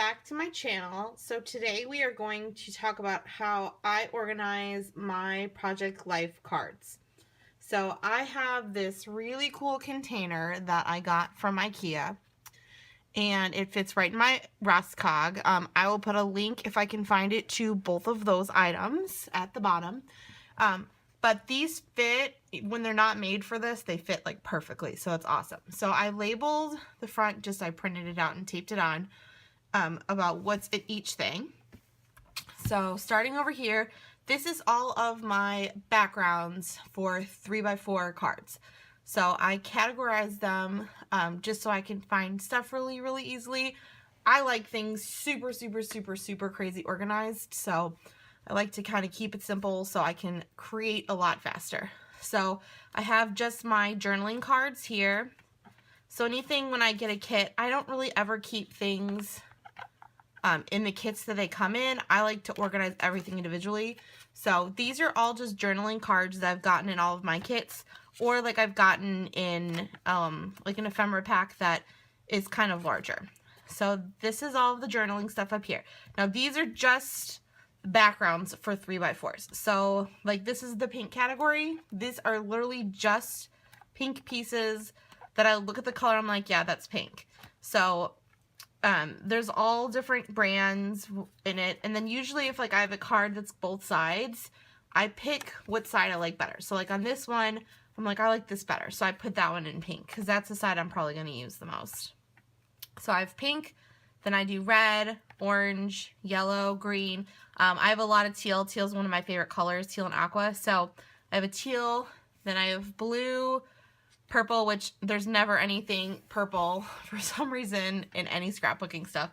back to my channel. So today we are going to talk about how I organize my Project Life cards. So I have this really cool container that I got from IKEA, and it fits right in my Raskog. I will put a link, if I can find it, to both of those items at the bottom. But these fit, when they're not made for this, they fit like perfectly, so it's awesome. So I labeled the front, I printed it out and taped it on, about what's in each thing. So starting over here, this is all of my backgrounds for 3x4 cards. So I categorize them just so I can find stuff really easily. I like things super crazy organized, so I like to kind of keep it simple so I can create a lot faster. So I have just my journaling cards here. So anything when I get a kit, I don't really ever keep things in the kits that they come in. I like to organize everything individually. So these are all just journaling cards that I've gotten in all of my kits, or like I've gotten in like an ephemera pack that is kind of larger. So this is all of the journaling stuff up here. Now these are just backgrounds for 3x4s. So like this is the pink category. These are literally just pink pieces that I look at the color, I'm like, yeah, that's pink. So there's all different brands in it, and then usually if like I have a card that's both sides, I pick what side I like better. So like on this one, I'm like, I like this better, so I put that one in pink because that's the side I'm probably going to use the most. So I have pink, then I do red, orange, yellow, green. I have a lot of teal. Teal is one of my favorite colors, teal and aqua. So I have a teal, then I have blue, purple, which there's never anything purple for some reason in any scrapbooking stuff.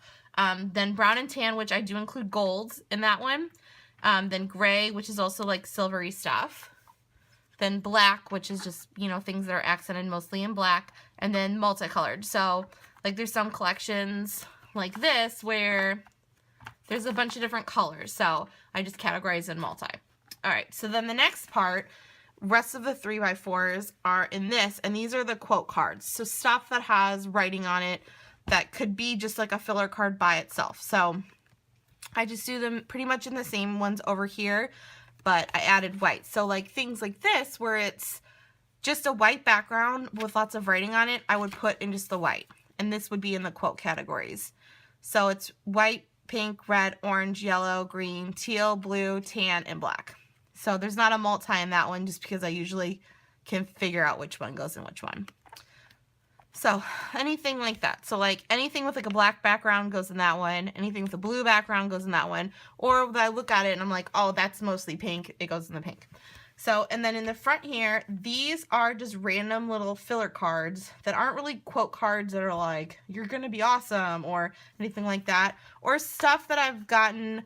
Then brown and tan, which I do include golds in that one. Then gray, which is also like silvery stuff. Then black, which is just, you know, things that are accented mostly in black. And then multicolored. So like there's some collections like this where there's a bunch of different colors. So I just categorize in multi. All right, so then the next part, rest of the 3x4s are in this, and these are the quote cards. So stuff that has writing on it that could be just like a filler card by itself. So I just do them pretty much in the same ones over here, but I added white. So like things like this where it's just a white background with lots of writing on it, I would put in just the white. And this would be in the quote categories. So it's white, pink, red, orange, yellow, green, teal, blue, tan, and black. So there's not a multi in that one just because I usually can figure out which one goes in which one. So anything like that. So like anything with like a black background goes in that one. Anything with a blue background goes in that one. Or when I look at it and I'm like, oh, that's mostly pink, it goes in the pink. So, and then in the front here, these are just random little filler cards that aren't really quote cards that are like, you're going to be awesome or anything like that. Or stuff that I've gotten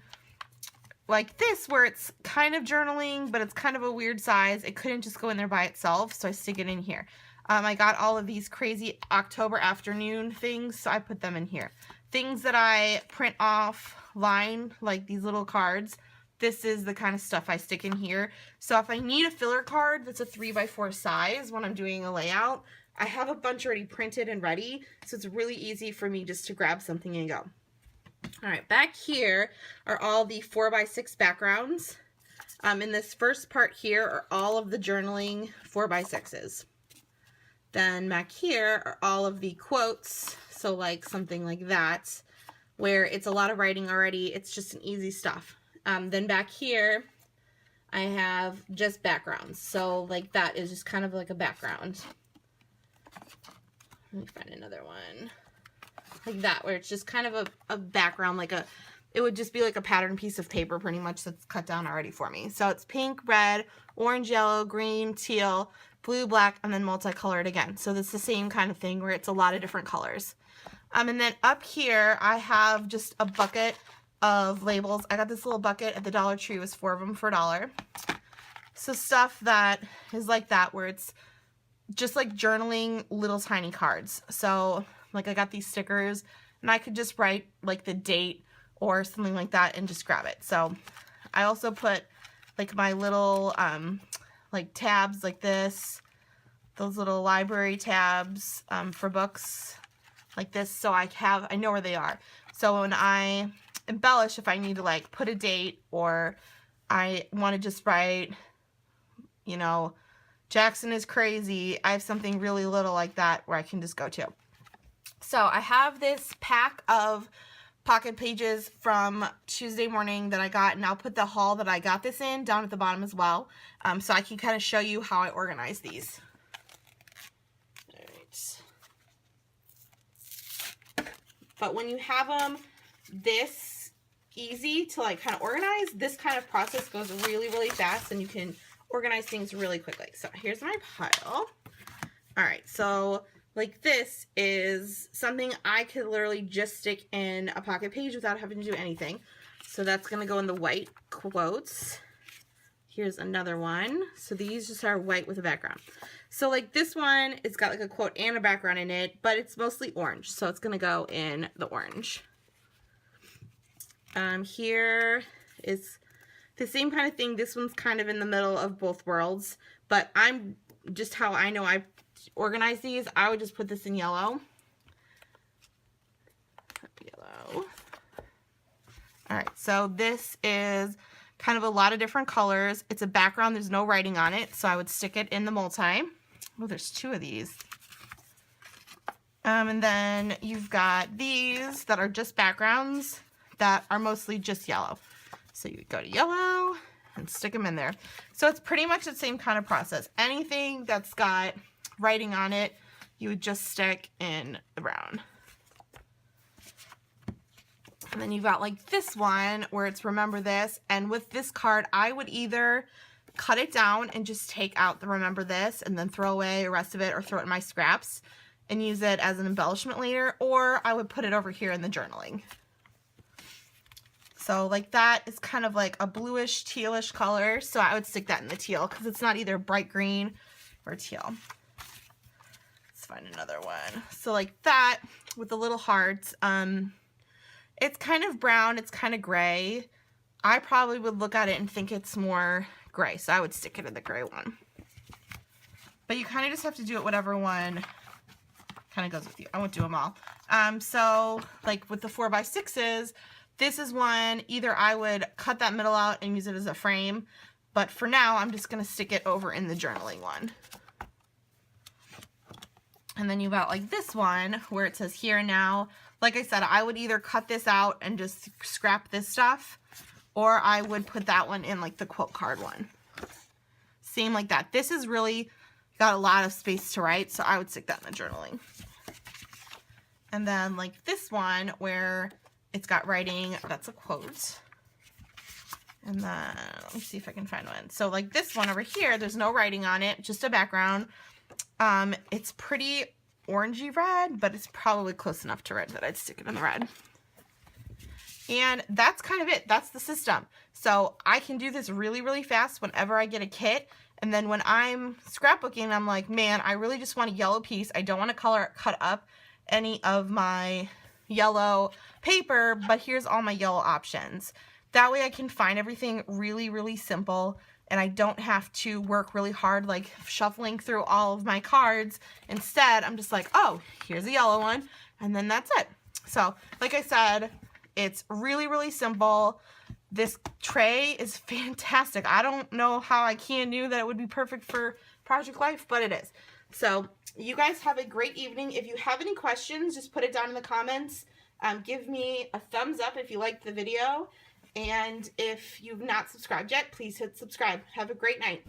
like this where it's kind of journaling, but it's kind of a weird size. It couldn't just go in there by itself, so I stick it in here. I got all of these crazy October afternoon things, so I put them in here. Things that I print offline, like these little cards, this is the kind of stuff I stick in here. So if I need a filler card that's a 3x4 size when I'm doing a layout, I have a bunch already printed and ready, so it's really easy for me just to grab something and go. All right, back here are all the 4x6 backgrounds. In this first part here are all of the journaling 4x6s. Then back here are all of the quotes, so like something like that, where it's a lot of writing already, it's just an easy stuff. Then back here, I have just backgrounds, so like that is just kind of like a background. Let me find another one. Like that, where it's just kind of a background, like it would just be like a pattern piece of paper pretty much that's cut down already for me. So it's pink, red, orange, yellow, green, teal, blue, black, and then multicolored again. So it's the same kind of thing where it's a lot of different colors. And then up here, I have just a bucket of labels. I got this little bucket at the Dollar Tree. It was 4 of them for $1. So stuff that is like that, where it's just like journaling little tiny cards. So like I got these stickers and I could just write like the date or something like that and just grab it. So I also put like my little like tabs like this, those little library tabs for books like this, so I know where they are. So when I embellish, if I need to like put a date, or I want to just write, you know, Jackson is crazy, I have something really little like that where I can just go to. So I have this pack of pocket pages from Tuesday morning that I got, and I'll put the haul that I got this in down at the bottom as well, so I can kind of show you how I organize these. All right. But when you have them this easy to like kind of organize, this kind of process goes really, really fast, and you can organize things really quickly. So here's my pile. All right, so like this is something I could literally just stick in a pocket page without having to do anything. So that's going to go in the white quotes. Here's another one. So these just are white with a background. So like this one, it's got like a quote and a background in it, but it's mostly orange. So it's going to go in the orange. Here is the same kind of thing. This one's kind of in the middle of both worlds, but I'm just how I know I organize these, I would just put this in yellow. Yellow. All right, so this is kind of a lot of different colors. It's a background, there's no writing on it, so I would stick it in the multi. Oh, there's two of these. And then you've got these that are just backgrounds that are mostly just yellow. So you would go to yellow and stick them in there. So it's pretty much the same kind of process. Anything that's got writing on it, you would just stick in the brown. And then you've got like this one where it's remember this, and with this card I would either cut it down and just take out the remember this and then throw away the rest of it, or throw it in my scraps and use it as an embellishment later, or I would put it over here in the journaling. So like that is kind of like a bluish tealish color, so I would stick that in the teal because it's not either bright green or teal. Find another one. So like that with the little hearts, it's kind of brown, it's kind of gray. I probably would look at it and think it's more gray, so I would stick it in the gray one. But you kind of just have to do it whatever one kind of goes with you. I won't do them all. So like with the 4x6s, this is one, either I would cut that middle out and use it as a frame, but for now I'm just going to stick it over in the journaling one. And then you've got like this one where it says here and now. Like I said, I would either cut this out and just scrap this stuff, or I would put that one in like the quote card one. Same like that. This is really got a lot of space to write, so I would stick that in the journaling. And then like this one where it's got writing, that's a quote. And then let me see if I can find one. So like this one over here, there's no writing on it, just a background. It's pretty orangey red, but it's probably close enough to red that I'd stick it in the red. And that's kind of it. That's the system. So I can do this really, really fast whenever I get a kit. And then when I'm scrapbooking, I'm like, man, I really just want a yellow piece. I don't want to cut up any of my yellow paper, but here's all my yellow options. That way I can find everything really, really simple, and I don't have to work really hard like shuffling through all of my cards. Instead, I'm just like, oh, here's a yellow one, and then that's it. So like I said, it's really, really simple. This tray is fantastic. I don't know how I knew that it would be perfect for Project Life, but it is. So you guys have a great evening. If you have any questions, just put it down in the comments. Give me a thumbs up if you liked the video. And if you've not subscribed yet, please hit subscribe. Have a great night.